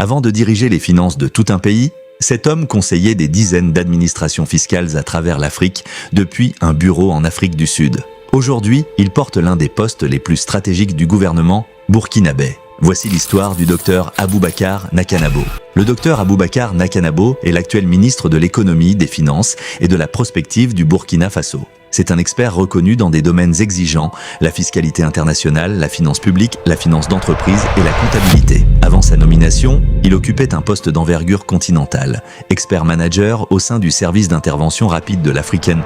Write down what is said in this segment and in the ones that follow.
Avant de diriger les finances de tout un pays, cet homme conseillait des dizaines d'administrations fiscales à travers l'Afrique depuis un bureau en Afrique du Sud. Aujourd'hui, il porte l'un des postes les plus stratégiques du gouvernement burkinabé. Voici l'histoire du docteur Aboubacar Nakanabo. Le docteur Aboubacar Nakanabo est l'actuel ministre de l'économie, des finances et de la prospective du Burkina Faso. C'est un expert reconnu dans des domaines exigeants, la fiscalité internationale, la finance publique, la finance d'entreprise et la comptabilité. Avant sa nomination, il occupait un poste d'envergure continentale, expert manager au sein du service d'intervention rapide de l'African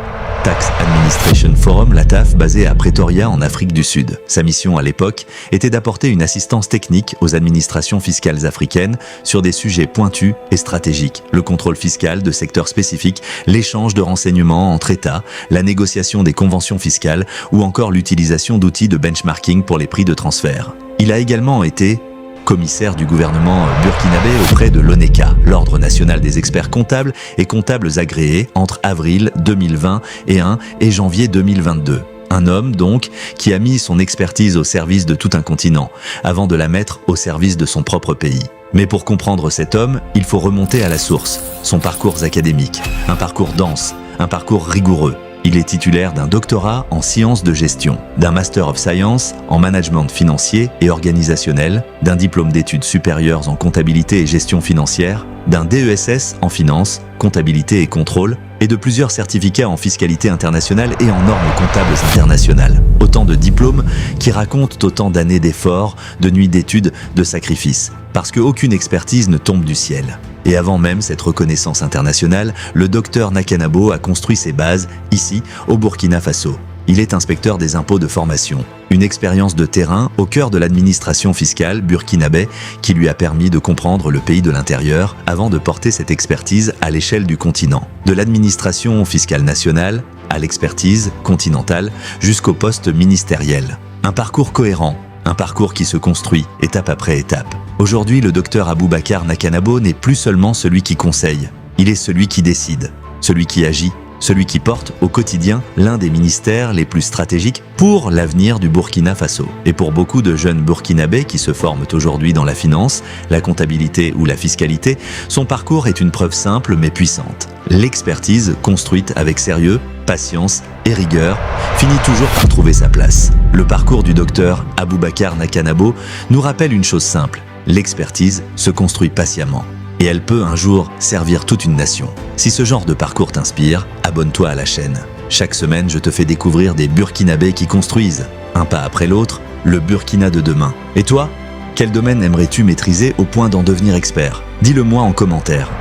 Tax Administration Forum, l'ATAF, basé à Pretoria en Afrique du Sud. Sa mission à l'époque était d'apporter une assistance technique aux administrations fiscales africaines sur des sujets pointus et stratégiques, le contrôle fiscal de secteurs spécifiques, l'échange de renseignements entre États, la négociation des conventions fiscales ou encore l'utilisation d'outils de benchmarking pour les prix de transfert. Il a également été commissaire du gouvernement burkinabé auprès de l'ONECA, l'Ordre national des experts comptables et comptables agréés, entre avril 2021 et janvier 2022. Un homme, donc, qui a mis son expertise au service de tout un continent, avant de la mettre au service de son propre pays. Mais pour comprendre cet homme, il faut remonter à la source, son parcours académique, un parcours dense, un parcours rigoureux. Il est titulaire d'un doctorat en sciences de gestion, d'un Master of Science en management financier et organisationnel, d'un diplôme d'études supérieures en comptabilité et gestion financière, d'un DESS en finance, comptabilité et contrôle, et de plusieurs certificats en fiscalité internationale et en normes comptables internationales. Autant de diplômes qui racontent autant d'années d'efforts, de nuits d'études, de sacrifices. Parce qu'aucune expertise ne tombe du ciel. Et avant même cette reconnaissance internationale, le docteur Nakanabo a construit ses bases ici, au Burkina Faso. Il est inspecteur des impôts de formation, une expérience de terrain au cœur de l'administration fiscale burkinabé qui lui a permis de comprendre le pays de l'intérieur avant de porter cette expertise à l'échelle du continent. De l'administration fiscale nationale à l'expertise continentale jusqu'au poste ministériel. Un parcours cohérent, un parcours qui se construit étape après étape. Aujourd'hui, le docteur Aboubacar Nakanabo n'est plus seulement celui qui conseille, il est celui qui décide, celui qui agit, celui qui porte au quotidien l'un des ministères les plus stratégiques pour l'avenir du Burkina Faso. Et pour beaucoup de jeunes burkinabés qui se forment aujourd'hui dans la finance, la comptabilité ou la fiscalité, son parcours est une preuve simple mais puissante. L'expertise construite avec sérieux, patience et rigueur finit toujours par trouver sa place. Le parcours du docteur Aboubacar Nakanabo nous rappelle une chose simple, l'expertise se construit patiemment. Et elle peut un jour servir toute une nation. Si ce genre de parcours t'inspire, abonne-toi à la chaîne. Chaque semaine, je te fais découvrir des Burkinabés qui construisent, un pas après l'autre, le Burkina de demain. Et toi, quel domaine aimerais-tu maîtriser au point d'en devenir expert? Dis-le moi en commentaire.